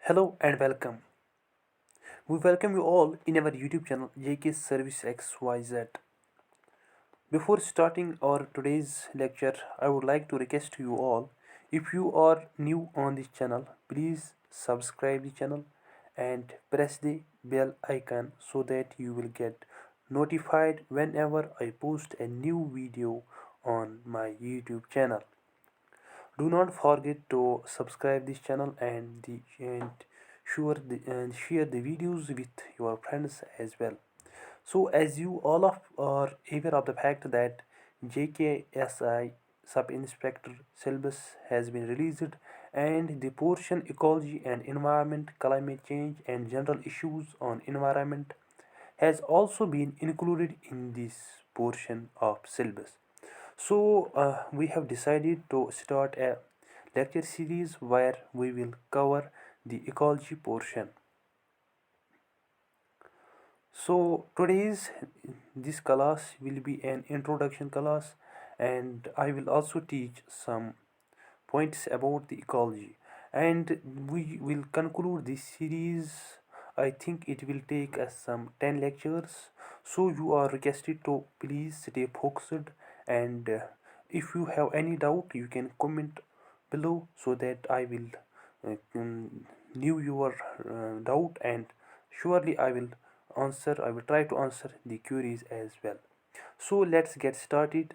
Hello and welcome. We welcome you all in our YouTube channel JK Service XYZ. Before starting our today's lecture, I would like to request you all, if you are new on this channel, please subscribe the channel and press the bell icon so that you will get notified whenever I post a new video on my YouTube channel. Do not forget to subscribe this channel and share the videos with your friends as well. So as you all of are aware of the fact that JKSI Sub Inspector syllabus has been released, and the portion ecology and environment, climate change and general issues on environment has also been included in this portion of syllabus. So we have decided to start a lecture series where we will cover the ecology portion. So today's this class will be an introduction class, and I will also teach some points about the ecology, and we will conclude this series. I think it will take us some 10 lectures, so you are requested to please stay focused, and if you have any doubt you can comment below so that I will leave your doubt, and surely I will try to answer the queries as well. So let's get started.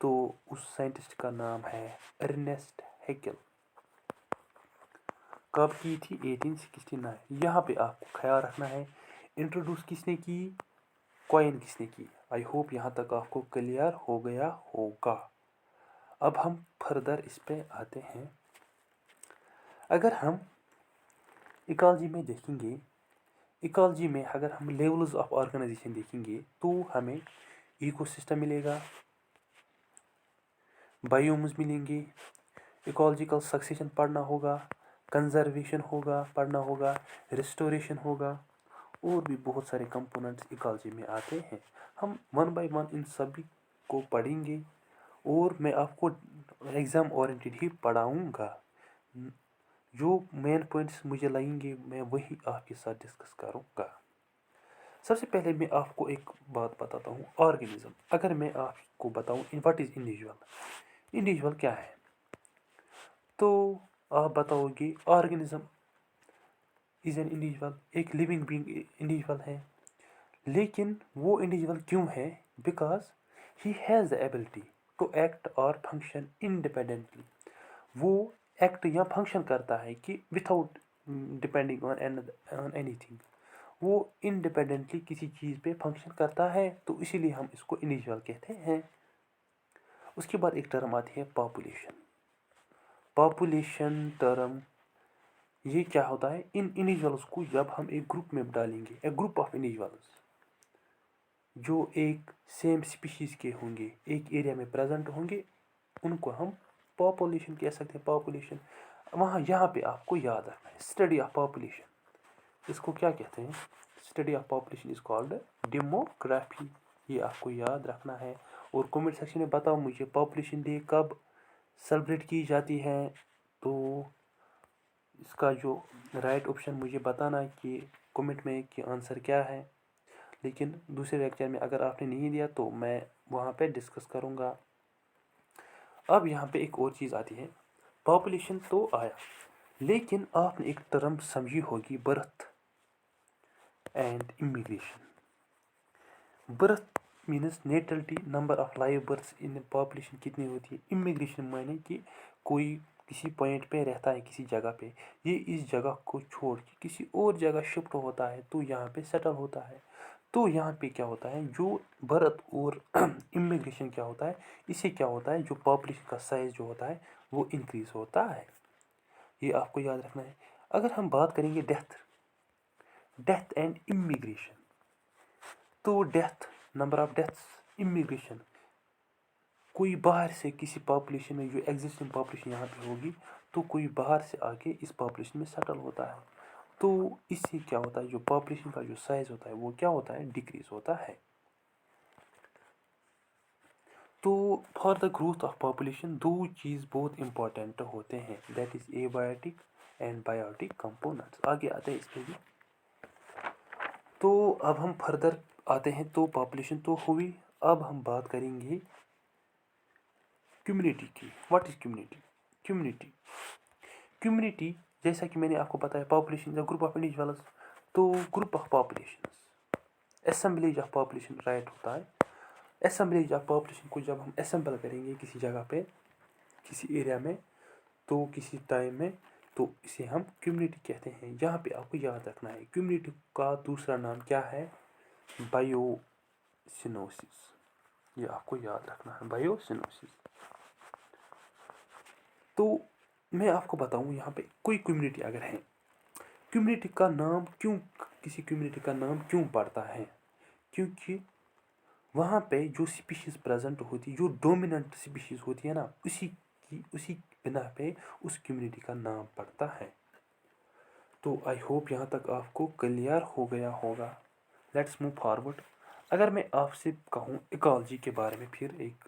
تو اس scientist کا نام ہے ارنیسٹ ہیکل. کب کی تھی؟ 1869. یہاں پہ آپ کو خیال رکھنا ہے انٹروڈیوس کس نے کی، کوائن کس نے کی. آئی ہوپ یہاں تک آپ کو کلیئر ہو گیا ہوگا. اب ہم فردر اس پہ آتے ہیں. اگر ہم ایکالوجی میں دیکھیں گے، ایکالوجی میں اگر ہم لیولز آف آرگنائزیشن دیکھیں گے تو ہمیں ایکو سسٹم ملے گا، بائیومز ملیں گے، ایکولوجیکل سکسیشن پڑھنا ہوگا، کنزرویشن ہوگا پڑھنا ہوگا، ریسٹوریشن ہوگا، اور بھی بہت سارے کمپوننٹس ایکالوجی میں آتے ہیں. ہم ون بائی ون ان سبھی کو پڑھیں گے اور میں آپ کو ایگزام اورینٹڈ ہی پڑھاؤں گا. جو مین پوائنٹس مجھے لگیں گے میں وہی آپ کے ساتھ ڈسکس کروں گا. سب سے پہلے میں آپ کو ایک بات بتاتا ہوں، آرگنزم. اگر میں آپ کو بتاؤں واٹ از انڈیویژول، انڈیویژول کیا ہے، تو آپ بتاؤ گے آرگنزم از این انڈیویژول، ایک لیونگ بینگ انڈیویژول ہے. لیکن وہ انڈیویژول کیوں ہے؟ Because he has the ability to act اور فنکشن انڈیپینڈنٹلی. وہ ایکٹ یا فنکشن کرتا ہے کہ وداؤٹ ڈپینڈنگ آن اینی تھنگ. وہ انڈیپینڈنٹلی کسی چیز پہ فنکشن کرتا ہے، تو اسی لیے ہم اس کو انڈیویژول کہتے ہیں. اس کے بعد ایک ٹرم آتی ہے پاپولیشن. پاپولیشن ٹرم یہ کیا ہوتا ہے؟ ان انڈیویژولس کو جب ہم ایک گروپ میں ڈالیں گے، ایک گروپ آف انڈیویژولس جو ایک سیم اسپیشیز کے ہوں گے، ایک ایریا میں پریزنٹ ہوں گے، ان کو ہم پاپولیشن کہہ سکتے ہیں. پاپولیشن یہاں پہ آپ کو یاد رکھنا ہے اسٹڈی آف پاپولیشن. اس کو کیا کہتے ہیں؟ Study of population is called demography. یہ آپ کو یاد رکھنا ہے. اور کمنٹ سیکشن میں بتاؤ مجھے پاپولیشن ڈے کب سیلیبریٹ کی جاتی ہے. تو اس کا جو رائٹ آپشن مجھے بتانا کہ کمنٹ میں کہ آنسر کیا ہے. لیکن دوسرے لیکچر میں اگر آپ نے نہیں دیا تو میں وہاں پہ ڈسکس کروں گا. اب یہاں پہ ایک اور چیز آتی ہے. پاپولیشن تو آیا، لیکن آپ نے ایک ٹرم سمجھی ہوگی، birth and immigration. Birth means natality, number of live births in population کتنی ہوتی ہے. امیگریشن مانے کہ کوئی کسی پوائنٹ پہ رہتا ہے کسی جگہ پہ، یہ اس جگہ کو چھوڑ کے کسی اور جگہ شفٹ ہوتا ہے تو یہاں پہ سیٹل ہوتا ہے. تو یہاں پہ کیا ہوتا ہے، جو برتھ اور امیگریشن کیا ہوتا ہے، اس سے کیا ہوتا ہے، جو پاپولیشن کا سائز جو ہوتا ہے وہ انکریز ہوتا ہے. یہ آپ کو یاد رکھنا ہے. اگر ہم بات کریں گے ڈیتھ اینڈ امیگریشن، تو death, number of deaths, immigration, کوئی باہر سے کسی پاپولیشن میں جو ایگزسٹنگ پاپولیشن یہاں پہ ہوگی تو کوئی باہر سے آ کے اس پاپولیشن میں سیٹل ہوتا ہے. تو اس سے کیا ہوتا ہے، جو پاپولیشن کا جو سائز ہوتا ہے وہ کیا ہوتا ہے، ڈیکریز ہوتا ہے. تو for the growth of population دو چیز بہت امپورٹنٹ ہوتے ہیں، that is a biotic and biotic components. آگے آتے ہیں اس پہ بھی. تو اب ہم فردر آتے ہیں. تو پاپولیشن تو ہوئی. اب ہم بات کریں گے کمیونٹی کی. What is community? کمیونٹی جیسا کہ میں نے آپ کو بتایا، پاپولیشن گروپ آف انڈیویژولز. تو group of populations, assemblage of population right ہوتا ہے. اسمبلیج آف پاپولیشن کو جب ہم اسمبل کریں گے کسی جگہ پہ، کسی ایریا میں، تو کسی ٹائم میں، تو اسے ہم کمیونٹی کہتے ہیں. یہاں پہ آپ کو یاد رکھنا ہے کمیونٹی کا دوسرا نام کیا ہے، بایو سینوسس. یہ آپ کو یاد رکھنا ہے، بایو سینوسس. تو میں آپ کو بتاؤں یہاں پہ کوئی کمیونٹی اگر ہے، کمیونٹی کا نام کیوں، کسی کمیونٹی کا نام کیوں پڑتا ہے؟ کیونکہ وہاں پہ جو سپیشیز پریزنٹ ہوتی، جو ڈومیننٹ سپیشیز ہوتی ہے نا، اسی بنا پہ اس کمیونٹی کا نام پڑتا ہے. تو آئی ہوپ یہاں تک آپ کو کلیئر ہو گیا ہوگا. Let's move forward. اگر میں آپ سے کہوں ایکالوجی کے بارے میں، پھر ایک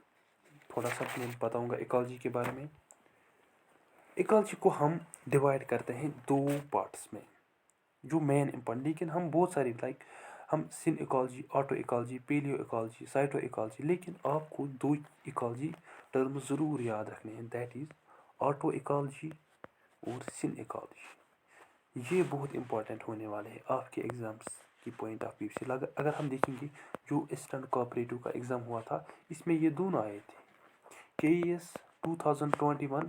تھوڑا سا میں بتاؤں گا ایکالوجی کے بارے میں. ایکالوجی کو ہم ڈیوائڈ کرتے ہیں دو پارٹس میں، جو مین امپورٹنٹ، لیکن ہم بہت ساری لائک ہم synecology, autecology, paleoecology, cytoecology, لیکن آپ کو دو ایکالوجی ٹرم ضرور یاد رکھنے ہیں، دیٹ از آٹو ایکالوجی اور سن ایکالوجی. یہ بہت امپورٹنٹ ہونے والے ہیں آپ کے ایگزامس کی پوائنٹ آف ویو سے. اگر ہم دیکھیں گے جو اسٹنٹ کوآپریٹو کا ایگزام ہوا تھا، اس میں یہ دونوں آئے تھے. KES 2021